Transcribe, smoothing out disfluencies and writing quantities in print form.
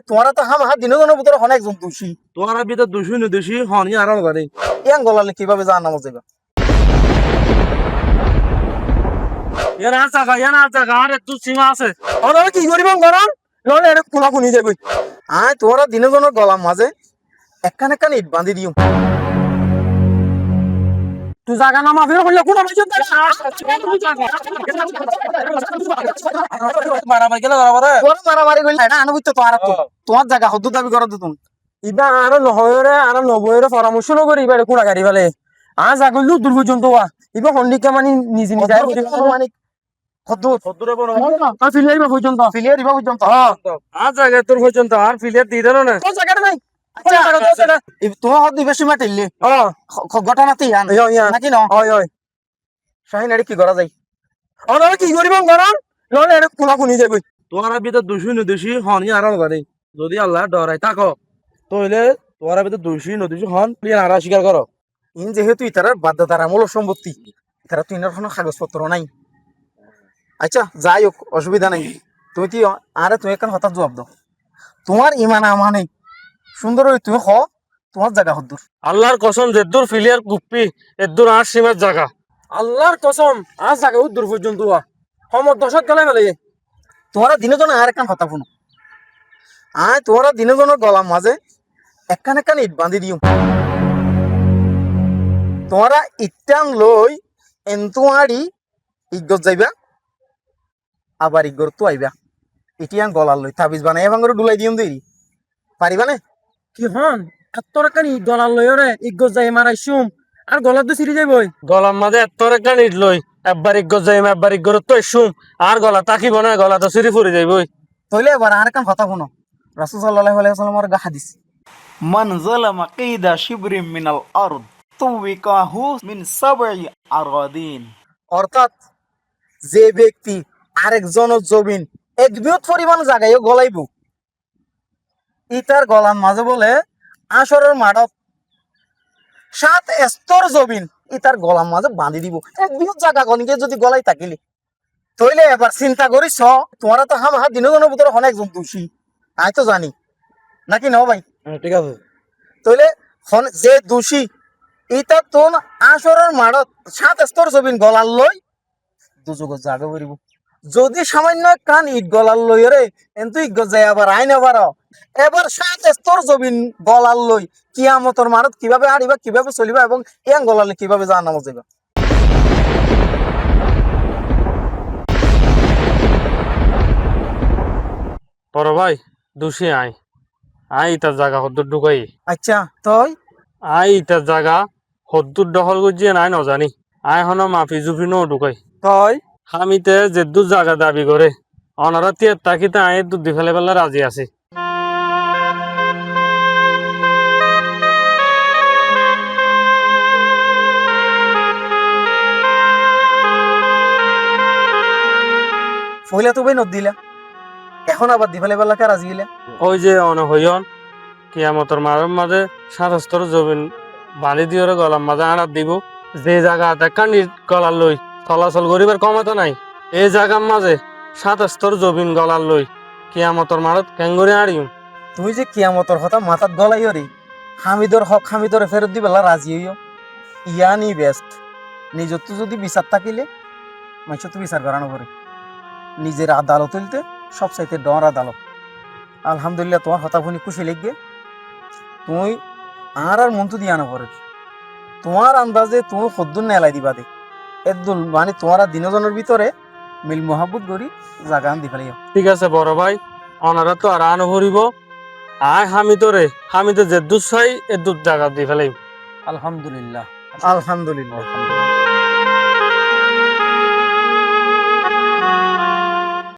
তোরা তো হাম হাত দিনের ভিতরে হন একজন দোষী তোরা ভিতর দোষী নির্দোষী হনি আর বাড়ি ইয়াং গলালে কিভাবে জানা নামাজ যাবে আর একটু সীমা আছে ওরা কি করিব গরম নলে এটা কোলা কোনি যাবে আয় তোরা দিনের জন্য গলাম মাঝে একখান একখান ইট বাঁধি দিও তুই জাগা নামা ফের হইলে কোন মারামারি গেলে বরাবর তোরা মারামারি করলে এটা আনুবিত তো আর তোমার জায়গা হদ্দু দাবি করো তুমি ইবা আর নহয়রে আর নবয়রে পরামর্শ নকরি ইবা কোনা গাড়ি ফেলে আজ আগলু দূর পর্যন্ত ইবা হন্ডিকা মানে নিজে নিজে মানে হদ্দু সদ্দুরে বড় আর ফিলিয়ার বা পর্যন্ত ফিলিয়ার বা পর্যন্ত আজ আগে তোর পর্যন্ত আর ফিলিয়ার দিয়ে দেন না তো জায়গাটা নাই তোমার হদ্দু বেশি মাটিলে ঘটনাতেই আন নাকি না হয় হয় শাহিন এটা কি করা যায় ওরা কি করিব গরম নলে এটা কোনা কোনি যাবে তোরা ভিতর দোষী নির্দোষী হনি আর বাড়ি যদি আল্লাহ ডরাই থাকো তাহলে তোরা ভিতর দোষী নির্দোষী হন প্লিয়ার আর স্বীকার করো ইন যেহেতু ইতার বাধ্যতারামূলক সম্পত্তি ইতারা তো ইনার কোনো কাগজপত্র নাই আচ্ছা যাই হোক অসুবিধা নাই তুমি কি আরে তুমি এখন হঠাৎ জবাব দাও তোমার ইমান আমানে সুন্দর হই তুমি হ তোমার জায়গা হদ্দুর আল্লাহর কসম যেদুর ফিলিয়ার গুপ্পি এদুর আর সীমার জায়গা আল্লাহর কসম আজ জায়গা দূর পর্যন্ত সমর দশক গেলে ফেলে তোমার দিনের জন্য আর একখান কথা শুনো আয় তোমার দিনের জন্য গলাম মাঝে একখান একখান ইট বাঁধি দিও তোমরা ইটান লই এন্তুয়ারি ইগত যাইবা আবার ইগর তো আইবা ইটিয়ান গলার লই তাবিজ বানাই এভাঙ্গর ডুলাই দিম দেই পারিবা না কি হন এত্তর কানি গলার লই রে ইগত যাই মারাইছুম আর গলার তো সিরি যাইবই গলার মাঝে এত্তর কানি লই একবার ইগত যাই একবার ইগর তো শুম আর গলা তাকিব না গলা তো সিরি ফুরি যাইবই তাইলে এবার আর একখান কথা শুনো রাসূল সাল্লাল্লাহু আলাইহি ওয়াসাল্লামের গা হাদিস মান যালামা কিদা শিবরিম মিনাল আরদ তুবিকাহু মিন সাবঈ আরাদিন অর্থাৎ যে ব্যক্তি আরেকজনের জমিন এক বৃহৎ পরিমাণ জায়গায় গলাইব ইতার গলার মাঝে বলে আসরের মাঠত 7 স্তর জমিন ইতার গলার মাঝে বাঁধি দিব এক বৃহৎ জায়গা গনিকে যদি গলাই থাকিলি তইলে এবার চিন্তা করিস তোমারা তো হাম হাত দিনের ভিতরে অনেক একজন দোষী আই তো জানি নাকি ন ভাই ঠিক আছে তইলে যে দোষী ইতা তোন আসরের মাঠত 7 স্তর জমিন গলার লই দুযোগত জাগা করিব যদি সামান্য কান ইট গলার লই রে কিন্তু ইট যায় আবার আইন আবার এবার 7 স্তর জমিন গলার লই কিয়ামতের মানত কিভাবে আড়িবা কিভাবে চলিবা এবং ইয়াং গলালে কিভাবে জাহান্নামে যাইবা বড় ভাই দোষী আই আই তার জায়গা হদ্দুর ঢুকাই আচ্ছা তই আই তার জায়গা হদ্দুর দখল করছি নাই নজানি আই হন মাফি জুফি নো ঢুকাই তই হামিতে যেদুর জায়গা দাবি করে অনারা তিয়ার তাকিতে আই দুধ দি ফেলে ফেলে রাজি আছি ফইলা তো ভাই নদ দিলা এখন আবার দিফালে বেলাকে রাজি গিলা ওই যে অন হইন কিয়ামতর মাঝে মাঝে 7 স্তর জমিন বাঁধি দিয়ে গলার মাঝে আনার দিব যে জায়গা দেখা গলার লই চলাচল করিবার ক্ষমতা নাই এই জায়গার মাঝে 7 স্তর জমিন গলার লই কিয়ামতর মাঝে কেঙ্গুরি আড়িম তুমি যে কিয়ামতর কথা মাথাত গলাইও রে হামিদর হক হামিদরে ফেরত দিবেলা রাজি হইও ইয়ানি বেস্ট নিজত যদি বিচার থাকিলে মানুষ তো বিচার করানো করে নিজের আদালত হইতে সব চাইতে ডর আদালত আলহামদুলিল্লাহ তোমার কথা শুনি খুশি লাগবে তুমি আর মন তো দিয়া না করে তোমার আন্দাজে তুমি সদ্দুর নেলাই দিবা দে একদুল মানে তোমার দিনজনের ভিতরে মিল মোহাব্বত করি জাগান দি ফেলাইও ঠিক আছে বড় ভাই অনারা তো আর আনো ভরিব আয় হামিদে যে দুধ চাই এ দুধ জায়গা দি ফেলাই আলহামদুলিল্লাহ আলহামদুলিল্লাহ